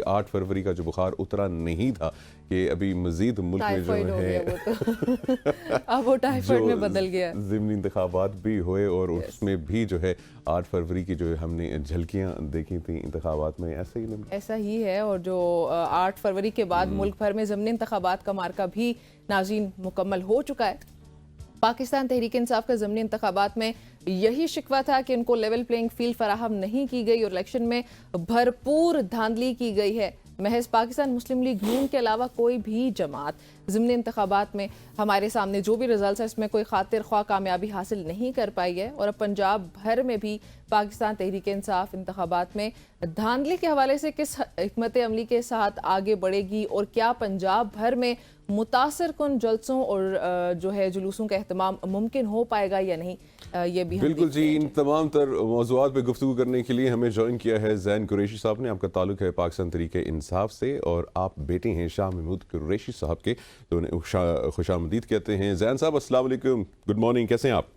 8 फरवरी का जो बुखार उतरा नहीं था कि अभी मजीद मुल्क में जो है वो तो अब वो टाइफाइड में बदल गया। ज़िमनी इंतखाबात भी हुए और उसमें भी जो है 8 फरवरी की जो हमने झलकियां देखी थी इंतखाबात में, ऐसा ही है। और जो 8 फरवरी के बाद मुल्क भर में ज़िमनी इंतखाबात का मार्का भी नाज़रीन मुकम्मल हो चुका है। पाकिस्तान तहरीक इंसाफ का ज़िमनी इंतखाबात में यही शिकवा था कि उनको लेवल प्लेइंग फील्ड फराहम नहीं की गई और इलेक्शन में भरपूर धांधली की गई है। महज पाकिस्तान मुस्लिम लीग नून के अलावा कोई भी जमात ज़िमनी इंतखाबात में हमारे सामने जो भी रिजल्ट है इसमें कोई खातिर ख्वाह कामयाबी हासिल नहीं कर पाई है। और अब पंजाब भर में भी पाकिस्तान तहरीक इंसाफ इंतखाबात में धांधली के हवाले से किस हिकमत अमली के साथ आगे बढ़ेगी और क्या पंजाब भर में मुतासर कुन जलसों और जो है जुलूसों का एहतमाम मुमकिन हो पाएगा या नहीं, ये भी बिल्कुल जी। इन तमाम तर मौज़ूआत पे गुफ्तगू करने के लिए हमें ज्वाइन किया है ज़ैन कुरैशी साहब ने। आपका ताल्लुक है पाकिस्तान तहरीक इंसाफ से और आप बेटे हैं शाह महमूद कुरैशी साहब के, तो उन्हें खुशामदीद कहते हैं। ज़ैन साहब अस्सलाम वालेकुम, गुड मॉर्निंग, कैसे हैं आप?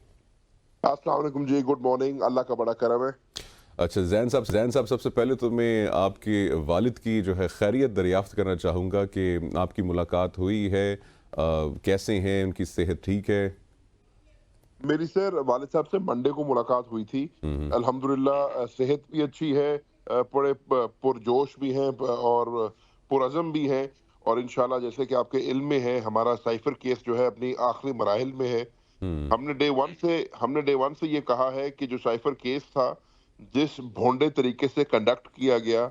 अस्सलाम वालेकुम जी, गुड मॉर्निंग, अल्लाह का बड़ा करम है। अच्छा ज़ैन साहब सबसे पहले तो मैं आपके वालिद की जो है खैरियत दरियाफ्त करना चाहूँगा कि आपकी मुलाकात हुई है, कैसे हैं, उनकी सेहत ठीक है? मेरी सर वालिद साहब से मंडे को मुलाकात हुई थी। अल्हम्दुलिल्लाह सेहत भी अच्छी है, बड़े पुरजोश भी हैं और पुरअज़म भी हैं। और इंशाल्लाह जैसे कि आपके इल्म में है, हमारा साइफर केस जो है अपनी आखिरी मराहिल में है। हमने डे वन से ये कहा है कि जो साइफर केस था, जिस भोंडे तरीके से कंडक्ट किया गया,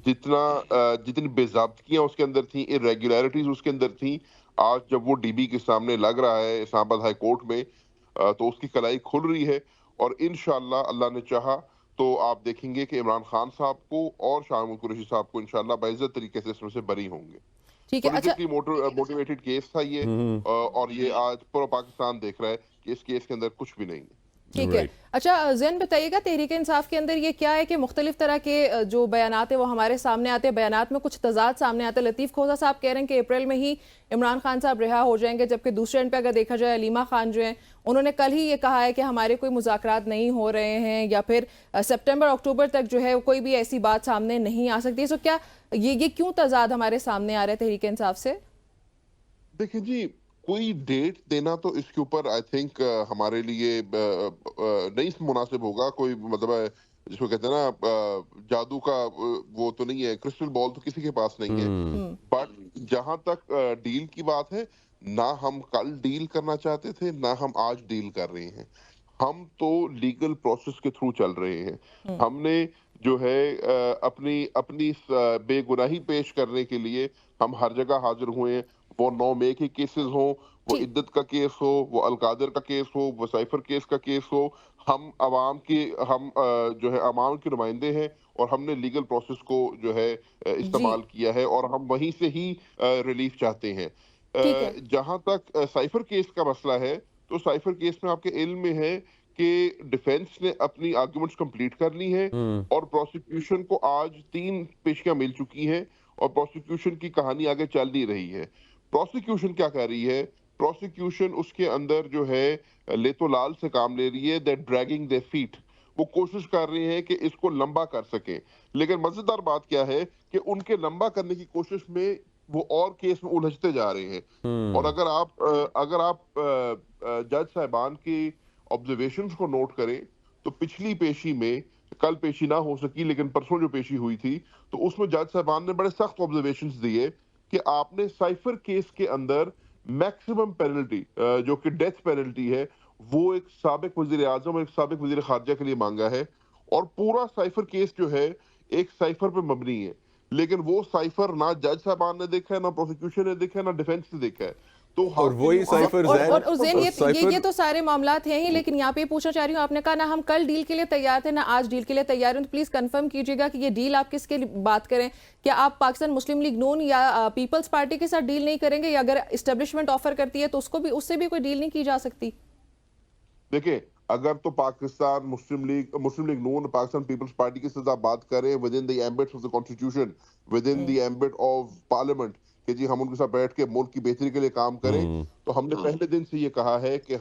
जितनी बेज़ाब्तियां उसके अंदर थी, इरेगुलरिटीज उसके अंदर थी, आज जब वो डीबी के सामने लग रहा है इस्लामाबाद हाई कोर्ट में, तो उसकी कलाई खुल रही है। और इंशाल्लाह अल्लाह ने चाहा तो आप देखेंगे कि इमरान खान साहब को और शाह महमूद कुरैशी साहब को इंशाल्लाह बाइज्जत तरीके से इसमें से बरी होंगे। ठीक है। अच्छा, पॉलिटिकली मोटिवेटेड केस था ये, और ये आज पूरा पाकिस्तान देख रहा है कि इस केस के अंदर कुछ भी नहीं है। ठीक है। अच्छा ज़ैन बताइएगा, तहरीक इंसाफ के अंदर ये क्या है कि मुख्तलिफ तरह के जो बयानात है वो हमारे सामने आते हैं, बयानात में कुछ तजाद सामने आता है। लतीफ़ खोजा साहब कह रहे हैं कि अप्रैल में ही इमरान खान साहब रिहा हो जाएंगे, जबकि दूसरे एंड पे अगर देखा जाए अलीमा खान जो है उन्होंने कल ही ये कहा है कि हमारे कोई मुज़ाकरात नहीं हो रहे हैं या फिर सितंबर अक्टूबर तक जो है कोई भी ऐसी बात सामने नहीं आ सकती। सो क्या ये क्यों तजाद हमारे सामने आ रहा है तहरीक इंसाफ से? देखिए जी, कोई डेट देना तो इसके ऊपर आई थिंक हमारे लिए नहीं मुनासिब होगा। कोई मतलब जिसको कहते हैं ना जादू का वो तो नहीं है, क्रिस्टल बॉल तो किसी के पास नहीं है। बट जहां तक डील की बात है, ना हम कल डील करना चाहते थे, ना हम आज डील कर रहे हैं। हम तो लीगल प्रोसेस के थ्रू चल रहे हैं। हमने जो है अपनी अपनी बेगुनाही पेश करने के लिए हम हर जगह हाजिर हुए हैं। वो 9 मई के केसेस हो, वो इद्दत का केस हो, वो अलकादर का केस हो, वो साइफर केस का केस हो, हम जो है अवाम के नुमाइंदे हैं और हमने लीगल प्रोसेस को जो है जी, इस्तेमाल किया है और हम वहीं से ही रिलीफ चाहते हैं। ठीक है। जहां तक साइफर केस का मसला है, तो साइफर केस में आपके इल्म में है कि डिफेंस ने अपनी आर्गुमेंट्स कंप्लीट कर ली हैं और प्रोसिक्यूशन को आज 3 पेशियां मिल चुकी हैं और प्रोसिक्यूशन की कहानी आगे चल नहीं रही है। प्रोसिक्यूशन क्या कर रही है? प्रोसिक्यूशन उसके अंदर जो है लेतो लाल से काम ले रही है, दैट ड्रैगिंग देयर फीट। वो कोशिश कर रहे हैं कि इसको लंबा कर सकें। लेकिन मजेदार बात क्या है कि उनके लंबा करने की कोशिश में वो और केस में उलझते जा रहे हैं। और अगर आप जज साहिबान की ऑब्जर्वेशंस को नोट करें, तो पिछली पेशी में, कल पेशी ना हो सकी लेकिन परसों जो पेशी हुई थी, तो उसमें जज साहिबान ने बड़े सख्त ऑब्जर्वेशंस दिए कि आपने साइफर केस के अंदर मैक्सिमम पेनल्टी जो कि डेथ पेनल्टी है, वो एक साबिक वजीर आजम और एक साबिक वजीर खारजा के लिए मांगा है। और पूरा साइफर केस जो है एक साइफर पे मबनी है, लेकिन वो साइफर ना जज साहबान ने देखा है, ना प्रोसिक्यूशन ने देखा है, ना डिफेंस ने देखा है। तो और वही साइफर और उज़ैन, ये तो सारे मामलात हैं ही, लेकिन यहाँ पे पूछना चाह रही हूँ, आपने कहा ना हम कल डील के लिए तैयार थे ना आज डील के लिए तैयार हैं, तो प्लीज कंफर्म कीजिएगा कि ये डील आप किसके लिए बात करें। क्या आप पाकिस्तान मुस्लिम लीग नून या पीपल्स पार्टी के साथ डील नहीं करेंगे, या अगर इस्टेब्लिशमेंट ऑफर करती है तो उससे भी कोई डील नहीं की जा सकती? देखिए, अगर तो पाकिस्तान मुस्लिम लीग नून, पाकिस्तान पीपल्स पार्टी के साथ आप बात करें with in the ambit of the constitution, with in the ambit of parliament, कि जी हम उनके साथ बैठ के मुल्क की बेहतरी के लिए काम करें, तो हमने पहले दिन से ये कहा है कि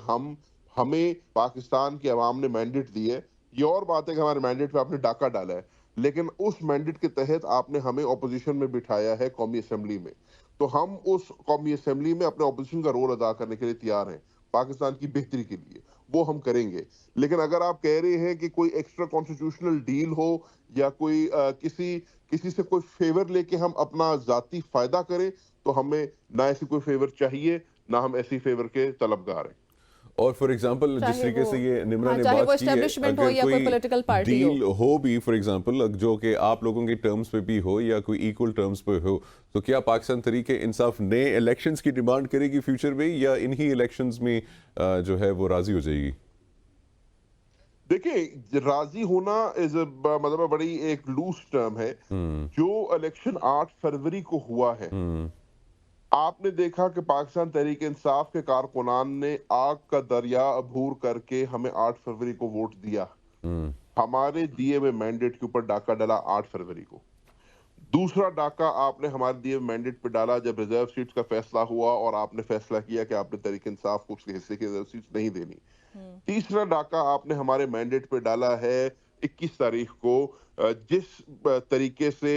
हमें पाकिस्तान के अवाम ने मैंडेट दी है। ये और बात है कि हमारे मैंडेट पे आपने डाका डाला है। लेकिन उस मैंडेट के तहत आपने हमें ऑपोजिशन में बिठाया है कौमी असेंबली में, तो हम उस कौमी असेंबली में अपने ऑपोजिशन का रोल अदा करने के लिए तैयार हैं, पाकिस्तान की बेहतरी के लिए, वो हम करेंगे। लेकिन अगर आप कह रहे हैं कि कोई एक्स्ट्रा कॉन्स्टिट्यूशनल डील हो या कोई किसी से कोई फेवर लेके हम अपना जाती फायदा करें, तो हमें ना ऐसी कोई फेवर चाहिए, ना हम ऐसी फेवर के तलबगार हैं। और फॉर एग्जांपल जिस चाहे तरीके वो- से ये निम्रा हाँ, ने चाहे वो बात की है, establishment हो अगर या कोई कोई political party डील हो भी फॉर एग्जांपल जो कि आप लोगों के टर्म्स पे भी हो या कोई इक्वल टर्म्स पे हो, तो क्या पाकिस्तान तहरीक इंसाफ नए इलेक्शंस की डिमांड करेगी फ्यूचर में या इन्हीं इलेक्शंस में जो है वो राजी हो जाएगी? देखिए, राजी होना मतलब बड़ी एक लूज टर्म है। जो इलेक्शन 8 फरवरी को हुआ है, आपने देखा कि पाकिस्तान तहरीक इंसाफ के कारकुनान ने आग का दरिया अबूर करके हमें 8 फरवरी को वोट दिया। हमारे दिए हुए मैंडेट के ऊपर डाका डाला 8 फरवरी को। दूसरा डाका आपने हमारे दिए हुए मैंडेट पे डाला जब रिजर्व सीट्स का फैसला हुआ और आपने फैसला किया कि आपने तहरीक इंसाफ को उसके हिस्से की रिजर्व सीट्स नहीं देनी। तीसरा डाका आपने हमारे मैंडेट पे डाला है 21 तारीख को, जिस तरीके से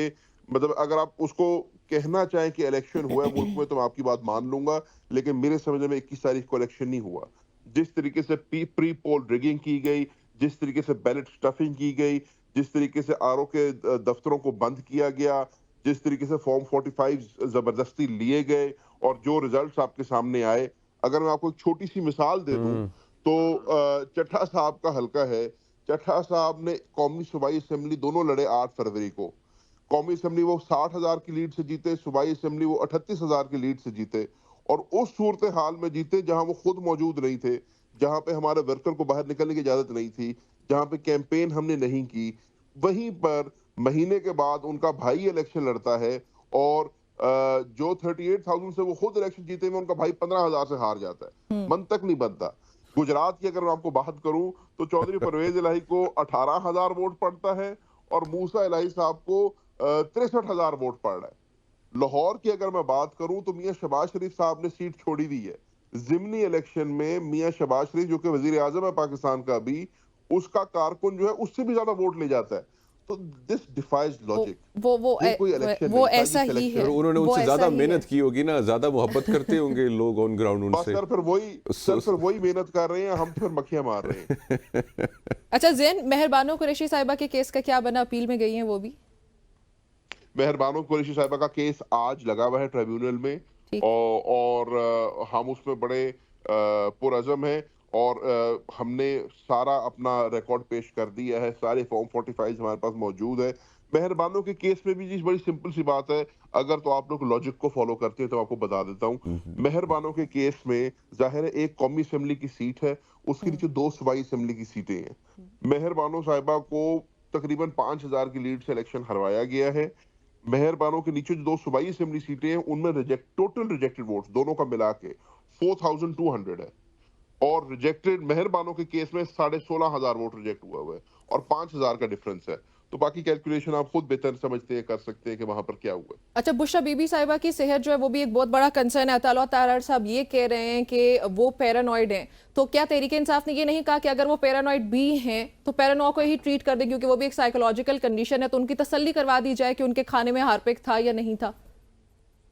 मतलब अगर आप उसको कहना चाहें कि इलेक्शन हुआ है मुल्क में तो मैं आपकी बात मान लूंगा, लेकिन मेरे समझ में 21 तारीख को इलेक्शन नहीं हुआ। जिस तरीके से प्री पोल रिगिंग की गई, जिस तरीके से बैलेट स्टफिंग की गई, जिस तरीके से आरओ के दफ्तरों को बंद किया गया, जिस तरीके से फॉर्म 45 जबरदस्ती लिए गए और जो रिजल्ट्स आपके सामने आए, अगर मैं आपको एक छोटी सी मिसाल दे दूं तो चट्टा साहब का हल्का है। चट्टा साहब ने कौमी सूबाई असेंबली दोनों लड़े 8 फरवरी को। कौमी असेंबली वो 60,000 की लीड से जीते, सूबाई असेंबली वो 38,000 की लीड से जीते और उस सूरत हाल में जीते जहां वो खुद मौजूद नहीं थे, जहां पे हमारे वर्कर को बाहर निकलने की इजाजत नहीं थी, जहां पे कैंपेन हमने नहीं की। वहीं पर महीने के बाद उनका भाई इलेक्शन लड़ता है और जो 38,000 से वो खुद इलेक्शन जीते हुए उनका भाई 15,000 से हार जाता है। मंतक नहीं बनता। गुजरात की अगर मैं आपको बात करूं तो चौधरी परवेज इलाही को 18,000 वोट पड़ता है और मूसा इलाही साहब को 63,000 वोट पड़ रहा है। लाहौर की अगर मैं बात करूं तो मियां शहबाज शरीफ साहब ने सीट छोड़ी हुई है। जिमनी इलेक्शन में मियां शहबाज शरीफ जो कि वजीर आजम है पाकिस्तान का भी, उसका कारकुन जो है उससे भी ज्यादा वोट ले जाता है। तो दिस डिफाइज लॉजिक। ये कोई इलेक्शन वो नहीं था, ऐसा ये ही सिलेक्शन है। और उन्होंने वो उनसे ऐसा ज्यादा ही है। मेहनत की होगी ना, ज्यादा मोहब्बत करते होंगे लोग ऑन ग्राउंड बस उनसे। सर फिर वही मेहनत कर रहे हैं, हम फिर मक्खियां मार रहे हैं। अच्छा जैन, मेहरबानो कुरैशी साहिबा के केस का क्या बना? अपील में गई हैं वो भी? मेहरबानो कुरैशी साहिबा का केस आज लगा हुआ है ट्रिब्यूनल में ठीक। और हम उसमें बड़े पुरअज़म हैं और हमने सारा अपना रिकॉर्ड पेश कर दिया है। सारे फॉर्म 45 हमारे पास मौजूद है। मेहरबानो के केस में भी जी बड़ी सिंपल सी बात है, अगर तो आप लोग लॉजिक को फॉलो करते हैं तो आपको बता देता हूँ। मेहरबानो के केस में जाहिर है एक कौमी असेंबली की सीट है, उसके नीचे 2 सूबाई असेंबली की सीटें हैं। मेहरबानो साहिबा को तकरीबन 5,000 की लीड से इलेक्शन हरवाया गया है। मेहरबानो के नीचे जो 2 सूबाई असेंबली सीटें हैं उनमें टोटल रिजेक्टेड वोट्स दोनों का मिला के 4,200 है और रिजेक्टेड मेहरबानो के केस में 16,500 वोट रिजेक्ट हुआ है और 5,000 का डिफरेंस है। तो बाकी कैलकुलेशन आप खुद बेहतर समझते हैं, कर सकते हैं कि वहां पर क्या हुआ है। अच्छा, बुशरा बीबी साहिबा की सेहत जो है वो भी एक बहुत बड़ा कंसर्न है। अताउल्लाह तारड़ साहब ये कह रहे हैं कि वो पैरानॉइड हैं, तो क्या तहरीक इंसाफ ने ये नहीं कहा कि अगर वो पैरानॉइड भी हैं तो पैरानॉ को ही ट्रीट कर दें, क्योंकि वो भी एक साइकोलॉजिकल कंडीशन है, तो उनकी तसल्ली करवा दी जाए कि उनके खाने में हार्पिक था या नहीं था?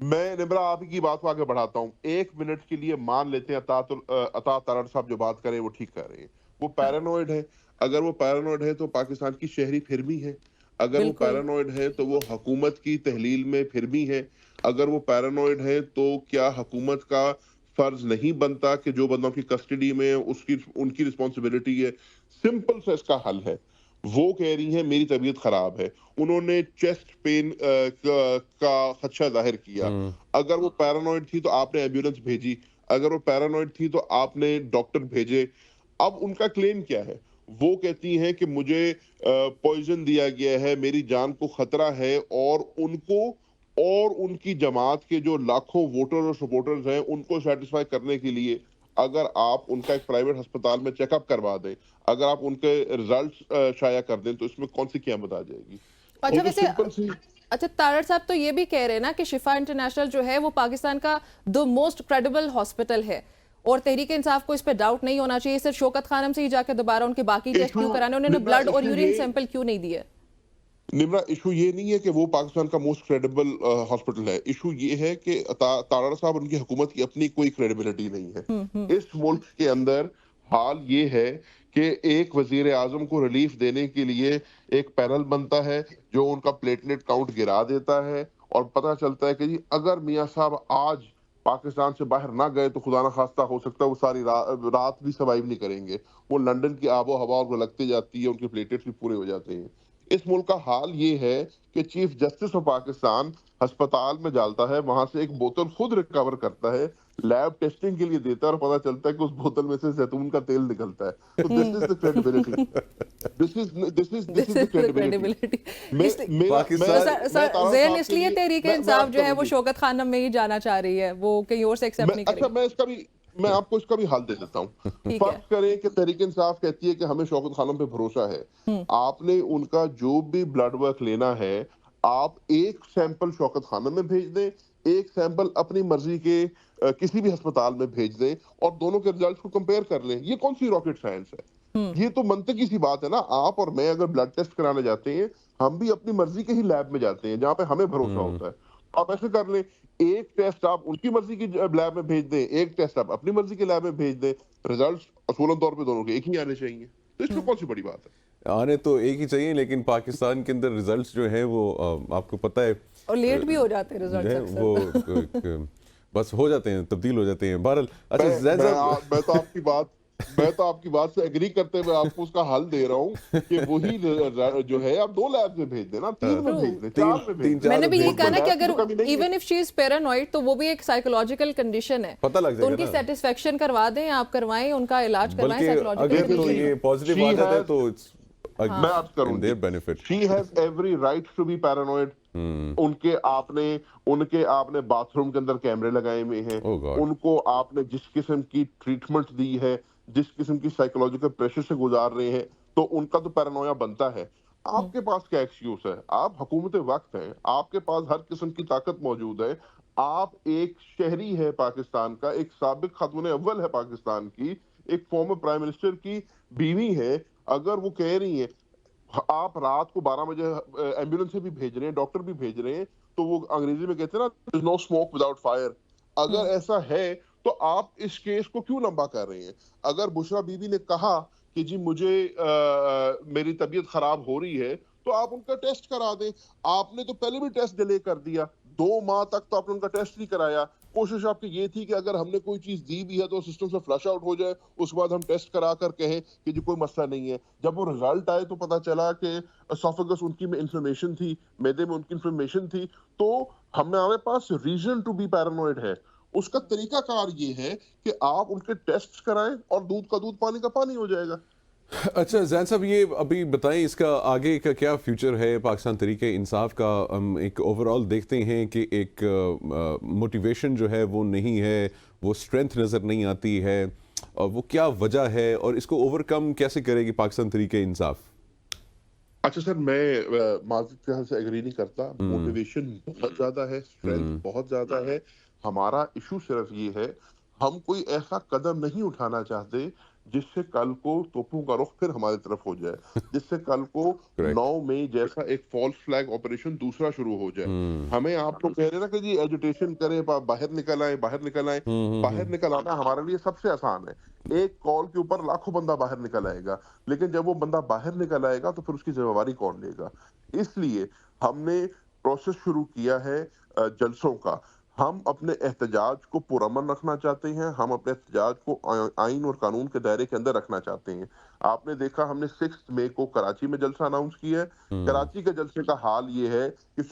मैं निम्रा आप की बात को आगे बढ़ाता हूँ। 1 मिनट के लिए मान लेते हैं अता तारड़ साहब जो बात करें वो ठीक कर रहे हैं। वो पैरानॉइड है। अगर वो पैरानॉइड है तो पाकिस्तान की शहरी फिर भी है। अगर वो बिल्कुल। पैरानॉइड है तो वो हुकूमत की तहलील में फिर भी है। अगर वो पैरानॉइड है तो क्या हुकूमत का फर्ज नहीं बनता कि जो बंदों की कस्टडी में है उनकी रिस्पॉन्सिबिलिटी है? सिंपल सा इसका हल है। वो कह रही हैं मेरी तबीयत खराब है, उन्होंने चेस्ट पेन का खदशा जाहिर किया। अगर वो पैरानॉइड थी तो आपने एम्बुलेंस भेजी, अगर वो पैरानॉइड थी तो आपने डॉक्टर भेजे। अब उनका क्लेम क्या है? वो कहती हैं कि मुझे पॉइजन दिया गया है, मेरी जान को खतरा है और उनको और उनकी जमात के जो लाखों वोटर और सपोर्टर्स हैं उनको सेटिस्फाई करने के लिए अगर आप उनका एक प्राइवेट अस्पताल में चेकअप करवा दें, अगर आप उनके रिजल्ट शाया कर दें तो इसमें कौन सी क़यामत आ जाएगी? अच्छा वो तो वैसे सिंपल सी अच्छा, तारड़ साहब तो ये भी कह रहे हैं ना कि शिफा इंटरनेशनल जो है वो पाकिस्तान का द मोस्ट क्रेडिबल हॉस्पिटल है और तहरीक इंसाफ को इस पे डाउट नहीं होना चाहिए। सिर्फ शौकत खानम से ही जाकर दोबारा उनके बाकी टेस्ट क्यों कराने, उन्होंने ब्लड और यूरिन सैंपल क्यों नहीं दिए? निम्रा, इशू ये नहीं है कि वो पाकिस्तान का मोस्ट क्रेडिबल हॉस्पिटल है। इशू ये है कि तारड़ साहब, उनकी हुकूमत की अपनी कोई क्रेडिबिलिटी नहीं है। इस मुल्क के अंदर हाल ये है कि एक वजीर आजम को रिलीफ देने के लिए एक पैनल बनता है जो उनका प्लेटलेट काउंट गिरा देता है, और पता चलता है कि जी अगर मियां साहब आज पाकिस्तान से बाहर ना गए तो खुदा ना खास्ता हो सकता है वो सारी रात भी सर्वाइव नहीं करेंगे। वो लंदन की आबो हवा उनको लगती जाती है, उनके प्लेटलेट्स भी पूरे हो जाते हैं। इस मुल्क का हाल ये है कि चीफ जस्टिस ऑफ पाकिस्तान अस्पताल में जाता है, वहां से एक बोतल खुद रिकवर करता है, लैब टेस्टिंग के लिए देता है, और पता चलता है कि उस बोतल में से जैतून का तेल निकलता है। तो this is the credibility, this is the credibility. ज़ेन इसलिए तहरीक इंसाफ जो है वो शौकत खानम में ही जाना चाह रही है, वो कहीं और से एक्सेप्ट नहीं करेगी। मैं आपको इसका भी हाल दे देता हूँ। फर्ज करें कि तहरीक इंसाफ कहती है कि हमें शौकत खानम पे भरोसा है। आपने उनका जो भी ब्लड वर्क लेना है, आप एक सैंपल शौकत खानम में भेज दें, एक सैंपल अपनी मर्जी के किसी भी अस्पताल में भेज दें, और दोनों के रिजल्ट को कंपेयर कर लें। ये कौन सी रॉकेट साइंस है? ये तो मंतकी सी बात है ना। आप और मैं अगर ब्लड टेस्ट कराने जाते हैं, हम भी अपनी मर्जी के ही लैब में जाते हैं जहाँ पे हमें भरोसा होता है। आप ऐसे कर लें, एक टेस्ट आप उनकी मर्जी की लैब में भेज दें, एक टेस्ट आप अपनी मर्जी के लैब में भेज दें, रिजल्ट असूलन तौर पे दोनों के एक ही आने चाहिए। तो इसमें कौन सी बड़ी बात है? आने तो एक ही चाहिए, लेकिन पाकिस्तान के अंदर रिजल्ट्स जो है वो आपको पता है, और लेट भी हो जाते हैं जो है रिजल्ट्स वो बस हो जाते हैं, तब्दील हो जाते हैं। बहरहाल, अच्छा ज़ैन साहब, मैं तो आपकी बात से एग्री करते हुए आपको उसका हल दे रहा हूँ कि वही जो है आप 2 लैब में भेज देना, 3 में भेज दें, 4 में भेज दें। मैंने भी ये कहा ना कि अगर कमी नहीं है। Even if she is paranoid तो वो भी एक साइकोलॉजिकल कंडीशन है, पता लग तो जाएगा उनकी ना। सेटिस्फेक्शन करवा दें, आप करवाएं, उनका इलाज करवाएं बल्कि साइकोलॉजिकल अगर तो कंडीशन ये पॉजिटिव She आ जाता है has- तो इट्स मैं अर्ज इन करूँ, their benefit. She has every right to be paranoid. उनके आपने बाथरूम के अंदर कैमरे लगाए हुए हैं, Oh God. उनको आपने जिस किस्म की ट्रीटमेंट दी है, जिस किस्म की साइकोलॉजिकल प्रेशर से गुजार रहे हैं, तो उनका तो पैरानोया बनता है। आपके पास क्या एक्सक्यूज है? आप हुकूमत वक्त हैं, आपके पास हर किस्म की ताकत मौजूद है। आप एक शहरी है पाकिस्तान का, एक साबिक खातून अव्वल है पाकिस्तान की, एक फॉर्मर प्राइम मिनिस्टर की बीवी है। अगर वो कह रही है, आप रात को 12 बजे एम्बुलेंस भी भेज रहे हैं, डॉक्टर भी भेज रहे हैं, तो वो अंग्रेजी में कहते हैं ना, नो स्मोक विदाउट फायर। अगर ऐसा है तो आप इस केस को क्यों लंबा कर रहे हैं? अगर बुशरा बीबी ने कहा कि जी मुझे मेरी तबीयत खराब हो रही है, तो आप उनका टेस्ट करा दें। आपने तो पहले भी टेस्ट डिले कर दिया, 2 माह तक तो आपने उनका टेस्ट नहीं कराया। कोशिश आपकी ये थी कि अगर हमने कोई चीज दी भी है तो सिस्टम से फ्लश आउट हो जाए, उसके बाद हम टेस्ट करा कर कहें कि जी कोई मसला नहीं है। जब वो रिजल्ट आए तो पता चला कि एसोफेगस उनकी में इन्फ्लेमेशन थी, मैदे में उनकी इन्फ्लेमेशन थी। तो हमारे पास रीजन टू बी पैरानॉइड है। उसका तरीकाकार ये है कि आप उनके टेस्ट कराएं और दूध का दूध पानी का पानी हो जाएगा। अच्छा ज़ैन साहब, ये अभी बताएं इसका आगे का क्या फ्यूचर है पाकिस्तान तरीके इंसाफ का? हम एक ओवरऑल देखते हैं कि एक मोटिवेशन जो है वो नहीं है, वो स्ट्रेंथ नज़र नहीं आती है, और वो क्या वजह है और इसको ओवरकम कैसे करेगी पाकिस्तान तरीके इंसाफ? अच्छा सर, मैं माज़िद से एग्री नहीं करता। मोटिवेशन बहुत ज्यादा है, स्ट्रेंथ बहुत ज्यादा है। हमारा इशू सिर्फ ये है, हम कोई ऐसा कदम नहीं उठाना चाहते जिससे कल को तोपों का रुख फिर हमारी तरफ हो जाए, जिससे कल को 9 मई जैसा एक फॉल्स फ्लैग ऑपरेशन दूसरा शुरू हो जाए। हमें आप तो कह रहे हैं ना कि जी एजुटेशन करें, बाहर निकल आए, बाहर निकल आए। बाहर निकल आना हमारे लिए सबसे आसान है। एक कॉल के ऊपर लाखों बंदा बाहर निकल आएगा, लेकिन जब वो बंदा बाहर निकल आएगा तो फिर उसकी जिम्मेवारी कौन लेगा? इसलिए हमने प्रोसेस शुरू किया है जलसों का। हम अपने एहतजाज को पुरअमन रखना चाहते हैं, हम अपने एहतजाज को आइन और कानून के दायरे के अंदर रखना चाहते हैं। आपने देखा, हमने 6 मई को कराची में जलसा अनाउंस किया है। कराची के जलसे का हाल ये है कि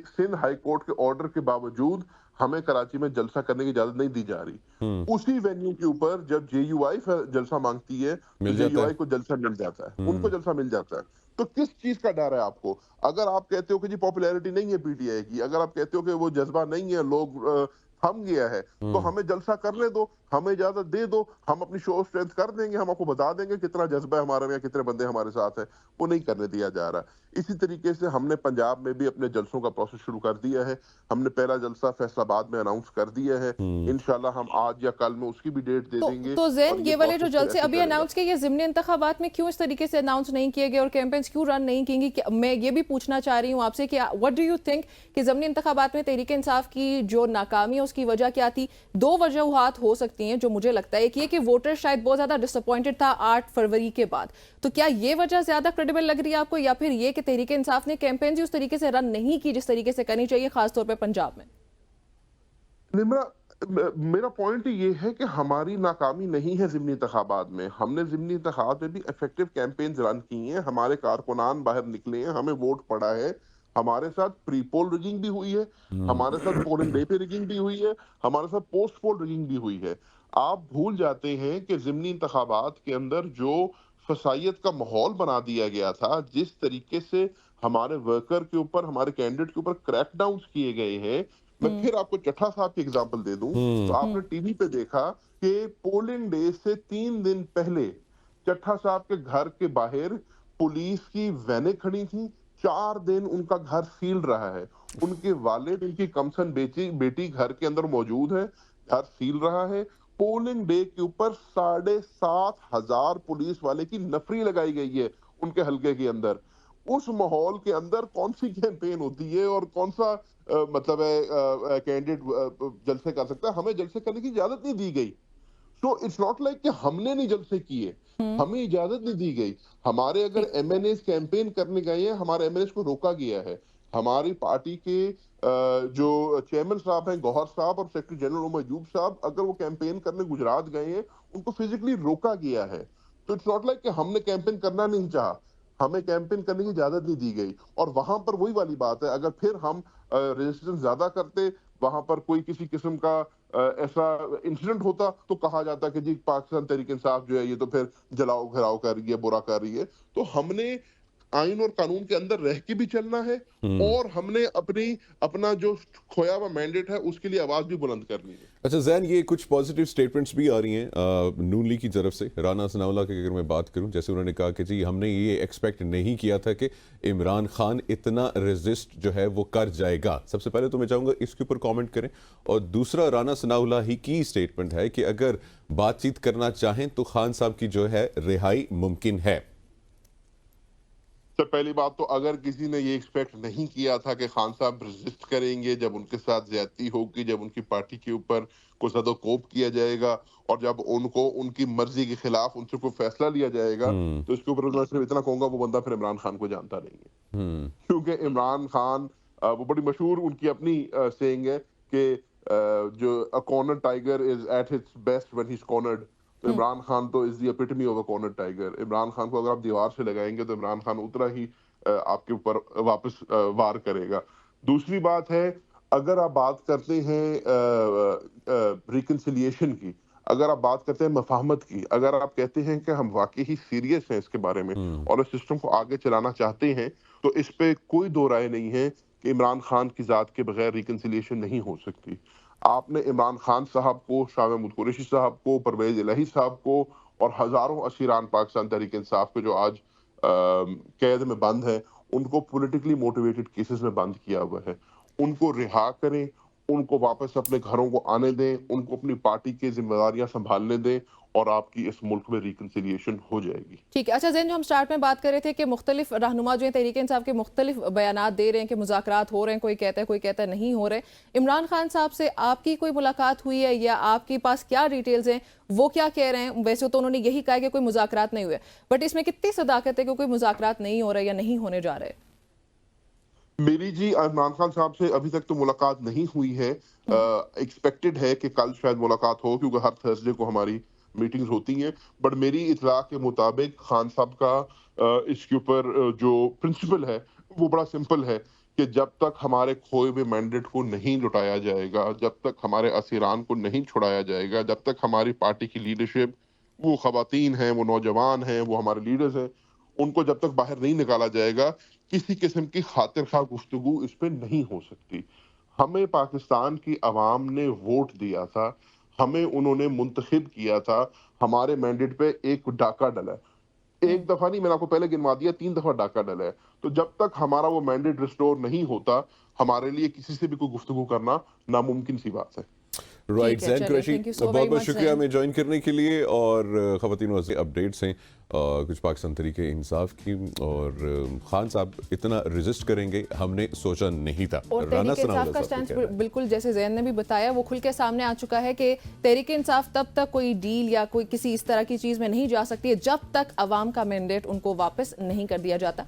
सिंध हाई कोर्ट के ऑर्डर के बावजूद हमें कराची में जलसा करने की इजाजत नहीं दी जा रही। उसी वेन्यू के ऊपर जब JUI जलसा मांगती है तो JUI को जलसा मिल जाता है, उनको जलसा मिल जाता है। तो किस चीज का डर है आपको? अगर आप कहते हो कि जी पॉपुलैरिटी नहीं है PTI की, अगर आप कहते हो कि वो जज्बा नहीं है, लोग हम गया है, तो हमें जलसा करने दो, हमें इजाजत दे दो, हम अपनी शो ऑफ स्ट्रेंथ कर देंगे, हम आपको बता देंगे कितना जज्बा है हमारे में या कितने बंदे हमारे साथ हैं। वो नहीं करने दिया जा रहा। इसी तरीके से हमने पंजाब में भी अपने जलसों का प्रोसेस शुरू कर दिया है। हमने पहला जलसा फैसलाबाद में अनाउंस कर दिया है। इंशाल्लाह हम आज या कल में उसकी भी डेट दे देंगे। तो जैन, और ये वाले जो प्रोसेस फिर जलसे ऐसे अभी चलेगा। अनाउंस किए, ये ज़िमनी इंतखाबात में क्यों इस तरीके से अनाउंस नहीं किए गए और कैंपेन्स क्यों रन नहीं किएंगी? मैं ये भी पूछना चाह रही हूँ आपसे कि व्हाट डू यू थिंक कि ज़िमनी इंतखाबात में तहरीक इंसाफ की जो नाकामी है उसकी वजह क्या थी? दो वजूहात हो सकती हैं जो मुझे लगता है। एक ये कि वोटर शायद बहुत ज्यादा डिसअपॉइंटेड था 8 फरवरी के बाद, तो क्या ये वजह ज्यादा क्रेडिबल लग रही है आपको, या फिर ये कि तहरीक इंसाफ ने कैंपेन्स ही उस तरीके से रन नहीं की जिस तरीके से करनी चाहिए, खासतौर पर पंजाब में? निम्रा, मेरा पॉइंट ये है कि हमारी नाकामी नहीं है ज़िमनी इंतखाबात में। हमने ज़िमनी इंतखाबात में भी इफेक्टिव कैंपेन्स रन की हैं, हमारे कारकुनान बाहर निकले हैं, हमें वोट पड़ा है, हमारे साथ प्री पोल रिगिंग भी हुई है, हमारे साथ पोलिंग डे पे रिगिंग भी हुई है, हमारे साथ पोस्ट पोल रिगिंग भी हुई है। आप भूल जाते हैं कि ज़िमनी इंतखाबात के अंदर जो फसाइयत का माहौल बना दिया गया था, जिस तरीके से हमारे वर्कर के ऊपर, हमारे कैंडिडेट के ऊपर क्रैकडाउन्स किए गए हैं। मैं फिर आपको चट्ठा साहब की एग्जांपल दे दूं, तो आपने टीवी पे देखा कि पोलिंग डे से 3 दिन पहले चट्ठा साहब के घर के बाहर पुलिस की वैनें खड़ी थी। 4 दिन उनका घर सील रहा है। उनके वालिद, उनकी कमसन बेटी घर के अंदर मौजूद है, घर सील रहा है। पोलिंग डे के ऊपर 7,500 पुलिस वाले की नफरी लगाई गई है उनके हलके के अंदर। उस माहौल के अंदर कौन सी कैंपेन होती है और कौन सा मतलब है कैंडिडेट जलसे कर सकता है? हमें जलसे करने की इजाजत नहीं दी गई। सो इट्स नॉट लाइक कि हमने नहीं जलसे किए, हमें इजाजत नहीं दी गई। हमारे अगर एमएनएस कैंपेन करने गए हैं, हमारे एमएनएस को रोका गया है। हमारी पार्टी के जो चेयरमैन साहब हैं गौहर साहब और सेक्रेटरी जनरल उमर अयूब साहब, अगर वो कैंपेन करने गुजरात गए हैं, उनको फिजिकली रोका गया है। तो इट्स नॉट लाइक कि हमने कैंपेन करना नहीं चाहा, हमें कैंपेन करने की इजाजत नहीं दी गई। और वहां पर वही वाली बात है, अगर फिर हम रेजिस्टेंस ज्यादा करते, वहां पर कोई किसी किस्म का ऐसा इंसिडेंट होता, तो कहा जाता कि जी पाकिस्तान तहरीक इंसाफ जो है ये तो फिर जलाओ घिराओ कर रही है, बुरा कर रही है। तो हमने आइन और कानून के अंदर रह के भी चलना है, और हमने अपना जो खोया हुआ मैंडेट है उसके लिए आवाज भी बुलंद करनी है। अच्छा जैन, ये कुछ पॉजिटिव स्टेटमेंट्स भी आ रही हैं नून लीग की तरफ से। राना सनाउल्लाह की अगर मैं बात करूं, जैसे उन्होंने कहा कि जी हमने ये एक्सपेक्ट नहीं किया था कि इमरान खान इतना रेजिस्ट जो है वो कर जाएगा। सबसे पहले तो मैं चाहूँगा इसके ऊपर कमेंट करें, और दूसरा राना सनाउल्लाह ही की स्टेटमेंट है कि अगर बातचीत करना चाहें तो खान साहब की जो है रिहाई मुमकिन है। तो पहली बात तो, अगर किसी ने ये एक्सपेक्ट नहीं किया था कि खान साहब रेजिस्ट करेंगे, जब उनके साथ ज्यादती होगी, जब उनकी पार्टी के ऊपर कोई सदोकोप किया जाएगा और जब उनको उनकी मर्जी के खिलाफ उनसे कोई फैसला लिया जाएगा, तो इसके ऊपर मैं सिर्फ इतना कहूंगा, वो बंदा फिर इमरान खान को जानता नहीं है। क्योंकि इमरान खान, वो बड़ी मशहूर उनकी अपनी सेइंग है कि जो a corner tiger is at its best when he is cornered. तो इमरान खान तो is the epitome of a corner tiger. Imran Khan को अगर आप दीवार से लगाएंगे तो इमरान खान उतना ही आपके ऊपर वापस वार करेगा। दूसरी बात है, अगर आप बात करते हैं रिकंसिलिएशन की, अगर आप बात करते हैं मफाहमत की, अगर आप कहते हैं कि हम वाकई ही सीरियस हैं इसके बारे में और इस सिस्टम को आगे चलाना चाहते हैं, तो इस पे कोई दो राय नहीं है कि इमरान खान की जात के बगैर रिकंसिलिएशन नहीं हो सकती। आपने इमरान खान साहब को, शाह महमूद कुरैशी साहब को, परवेज इलाही साहब को और हजारों असीरान पाकिस्तान तहरीक इंसाफ के जो आज कैद में बंद है, उनको पॉलिटिकली मोटिवेटेड केसेस में बंद किया हुआ है। उनको रिहा करें, उनको वापस अपने घरों को आने दें, उनको अपनी पार्टी की जिम्मेदारियां संभालने दें, और आपकी इस मुल्क में रिकंसिलिएशन हो जाएगी। ठीक है। अच्छा जैन, जो हम स्टार्ट में बात कर रहे थे कि मुख्तलिफ रहनुमा जो है तहरीक इंसाफ के मुख्तलिफ बयानात दे रहे हैं कि मुज़ाकरात हो रहे हैं, कोई कहता है नहीं हो रहे। इमरान खान साहब से आपकी कोई मुलाकात हुई है या आपके पास क्या डिटेल्स हैं, वो क्या कह रहे हैं? वैसे तो उन्होंने यही कहा कि कोई मुज़ाकरात नहीं हुए, बट इसमें कितनी सदाकत है कि कोई मुज़ाकरात नहीं हो रहे या नहीं होने जा रहे? मेरी जी इमरान खान साहब से अभी तक तो मुलाकात नहीं हुई है। एक्सपेक्टेड है कि कल शायद मुलाकात हो, क्योंकि हर थर्सडे को हमारी मीटिंग्स होती हैं। बट मेरी इतला के मुताबिक खान साहब का इसके ऊपर जो प्रिंसिपल है वो बड़ा सिंपल है कि जब तक हमारे खोए हुए मैंडेट को नहीं लुटाया जाएगा, जब तक हमारे असीरान को नहीं छुड़ाया जाएगा, जब तक हमारी पार्टी की लीडरशिप, वो खवातीन हैं, वो नौजवान हैं, वो हमारे लीडर्स हैं, उनको जब तक बाहर नहीं निकाला जाएगा, किसी किस्म की खातिर खा गुफ्तगू इस पे नहीं हो सकती। हमें पाकिस्तान की आवाम ने वोट दिया था, हमें उन्होंने मुंतखब किया था, हमारे मैंडेट पे एक डाका डला है। एक दफा नहीं, मैंने आपको पहले गिनवा दिया, 3 दफा डाका डला है। तो जब तक हमारा वो मैंडेट रिस्टोर नहीं होता, हमारे लिए किसी से भी कोई गुफ्तगू करना नामुमकिन सी बात है। राइट ठीक है, जैन चलिए, कुरैशी, thank you so बहुत very बहुत much, शुक्रिया जैन। हमें ज्वाइन करने के लिए। और ख़वातीन वज़ीर अपडेट्स हैं कुछ पाकिस्तान तरीके इंसाफ की। और खान साहब इतना रजिस्ट करेंगे हमने सोचा नहीं था। और राना तहरीक सनाउल्लाह इंसाफ का साहब स्टैंड क्या कहना है? बिल्कुल जैसे जैन ने भी बताया वो खुल के सामने आ चुका है कि तहरीक इंसाफ तब तक कोई डील या कोई किसी इस तरह की चीज में नहीं जा सकती है जब तक अवाम का मैंडेट उनको वापस नहीं कर दिया जाता।